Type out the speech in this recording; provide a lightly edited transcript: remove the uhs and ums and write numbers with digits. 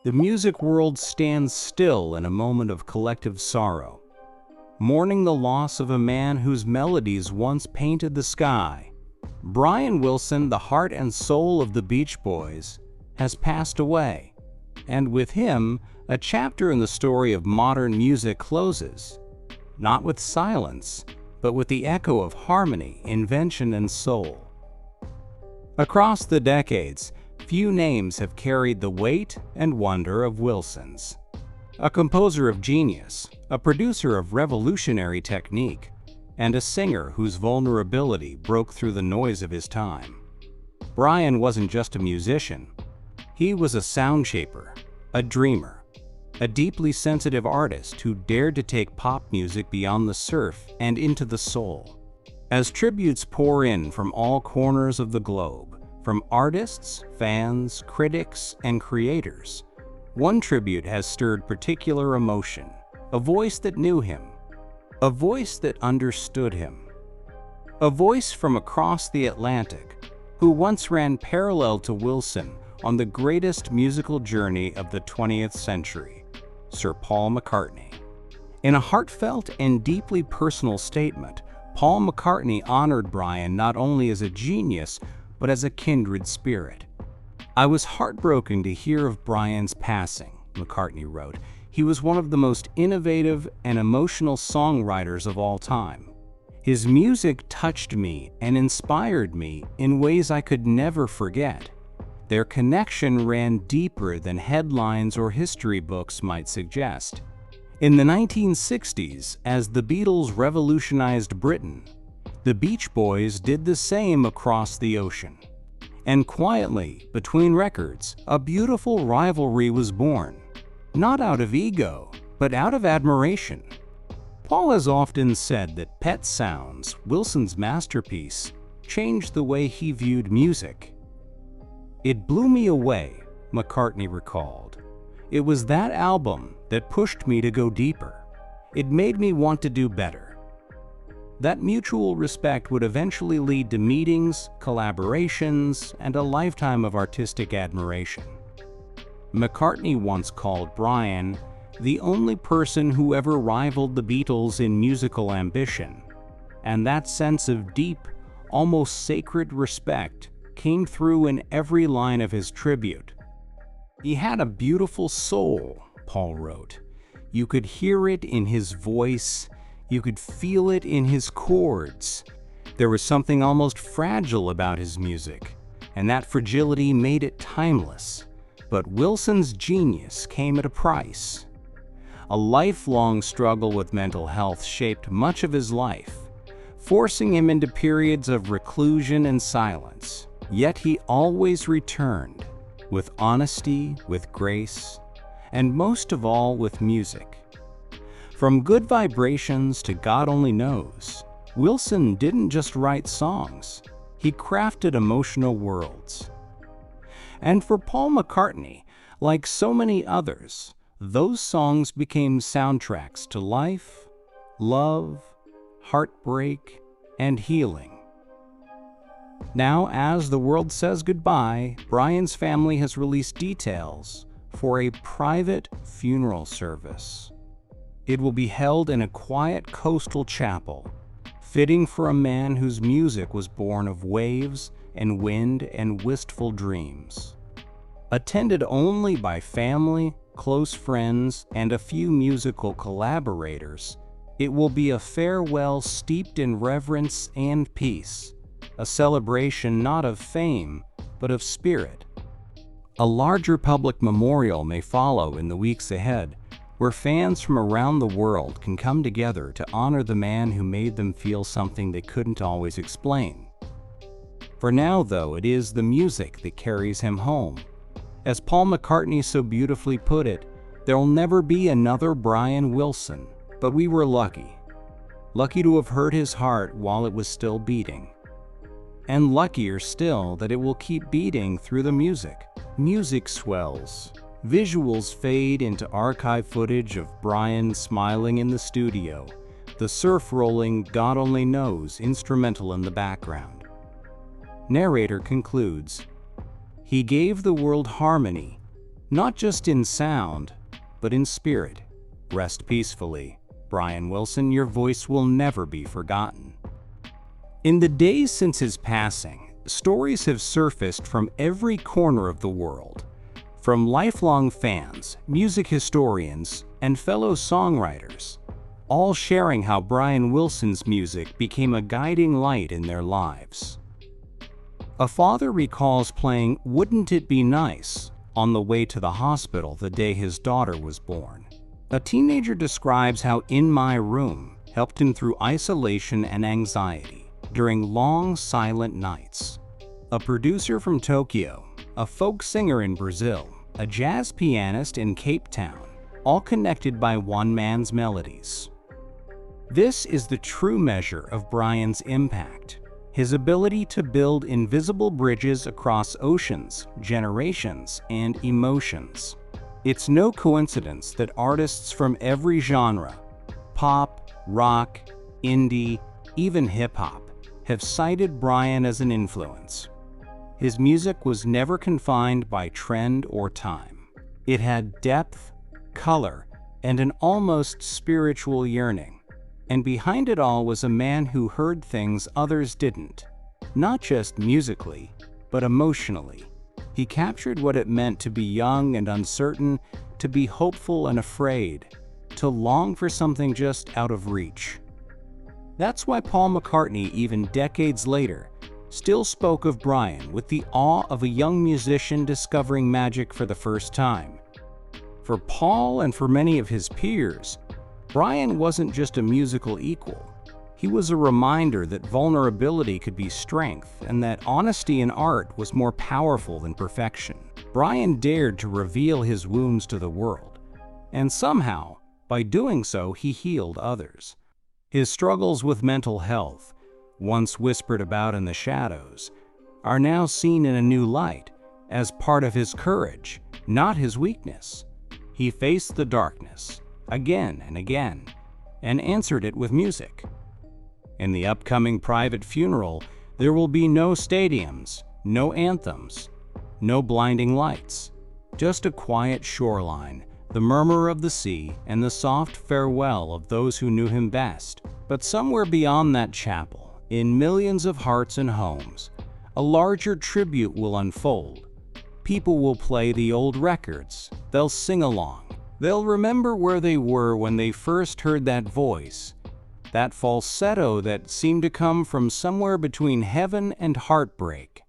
The music world stands still in a moment of collective sorrow, mourning the loss of a man whose melodies once painted the sky. Brian Wilson, the heart and soul of the Beach Boys, has passed away, and with him, a chapter in the story of modern music closes, not with silence, but with the echo of harmony, invention, and soul. Across the decades, few names have carried the weight and wonder of Wilson's. A composer of genius, a producer of revolutionary technique, and a singer whose vulnerability broke through the noise of his time. Brian wasn't just a musician. He was a sound shaper, a dreamer, a deeply sensitive artist who dared to take pop music beyond the surf and into the soul. As tributes pour in from all corners of the globe, from artists, fans, critics, and creators, one tribute has stirred particular emotion, a voice that knew him, a voice that understood him, a voice from across the Atlantic who once ran parallel to Wilson on the greatest musical journey of the 20th century, Sir Paul McCartney. In a heartfelt and deeply personal statement, Paul McCartney honored Brian not only as a genius, but as a kindred spirit. "I was heartbroken to hear of Brian's passing," McCartney wrote. "He was one of the most innovative and emotional songwriters of all time. His music touched me and inspired me in ways I could never forget. Their connection ran deeper than headlines or history books might suggest." In the 1960s, as the Beatles revolutionized Britain, the Beach Boys did the same across the ocean. And quietly, between records, a beautiful rivalry was born. Not out of ego, but out of admiration. Paul has often said that Pet Sounds, Wilson's masterpiece, changed the way he viewed music. "It blew me away," McCartney recalled. "It was that album that pushed me to go deeper. It made me want to do better." That mutual respect would eventually lead to meetings, collaborations, and a lifetime of artistic admiration. McCartney once called Brian the only person who ever rivaled the Beatles in musical ambition, and that sense of deep, almost sacred respect came through in every line of his tribute. "He had a beautiful soul," Paul wrote. "You could hear it in his voice, you could feel it in his chords. There was something almost fragile about his music, and that fragility made it timeless. But Wilson's genius came at a price." A lifelong struggle with mental health shaped much of his life, forcing him into periods of reclusion and silence. Yet he always returned, with honesty, with grace, and most of all with music. From Good Vibrations to God Only Knows, Wilson didn't just write songs, he crafted emotional worlds. And for Paul McCartney, like so many others, those songs became soundtracks to life, love, heartbreak, and healing. Now, as the world says goodbye, Brian's family has released details for a private funeral service. It will be held in a quiet coastal chapel, fitting for a man whose music was born of waves and wind and wistful dreams. Attended only by family, close friends, and a few musical collaborators, it will be a farewell steeped in reverence and peace, a celebration not of fame, but of spirit. A larger public memorial may follow in the weeks ahead, where fans from around the world can come together to honor the man who made them feel something they couldn't always explain. For now, though, it is the music that carries him home. As Paul McCartney so beautifully put it, "There'll never be another Brian Wilson, but we were lucky. Lucky to have heard his heart while it was still beating. And luckier still that it will keep beating through the music." Music swells. Visuals fade into archive footage of Brian smiling in the studio, the surf rolling God Only Knows instrumental in the background. Narrator concludes, "He gave the world harmony, not just in sound, but in spirit. Rest peacefully, Brian Wilson, your voice will never be forgotten. In the days since his passing, stories have surfaced from every corner of the world. From lifelong fans, music historians, and fellow songwriters, all sharing how Brian Wilson's music became a guiding light in their lives. A father recalls playing "Wouldn't It Be Nice" on the way to the hospital the day his daughter was born. A teenager describes how "In My Room" helped him through isolation and anxiety during long, silent nights. A producer from Tokyo, a folk singer in Brazil, a jazz pianist in Cape Town, all connected by one man's melodies. This is the true measure of Brian's impact, his ability to build invisible bridges across oceans, generations, and emotions. It's no coincidence that artists from every genre, pop, rock, indie, even hip-hop, have cited Brian as an influence. His music was never confined by trend or time. It had depth, color, and an almost spiritual yearning. And behind it all was a man who heard things others didn't, not just musically, but emotionally. He captured what it meant to be young and uncertain, to be hopeful and afraid, to long for something just out of reach. That's why Paul McCartney, even decades later, still spoke of Brian with the awe of a young musician discovering magic for the first time. For Paul and for many of his peers, Brian wasn't just a musical equal. He was a reminder that vulnerability could be strength and that honesty in art was more powerful than perfection. Brian dared to reveal his wounds to the world, and somehow, by doing so, he healed others. His struggles with mental health, once whispered about in the shadows, are now seen in a new light as part of his courage, not his weakness. He faced the darkness again and again and answered it with music. In the upcoming private funeral, there will be no stadiums, no anthems, no blinding lights, just a quiet shoreline, the murmur of the sea, and the soft farewell of those who knew him best. But somewhere beyond that chapel, in millions of hearts and homes, a larger tribute will unfold. People will play the old records, they'll sing along, they'll remember where they were when they first heard that voice, that falsetto that seemed to come from somewhere between heaven and heartbreak.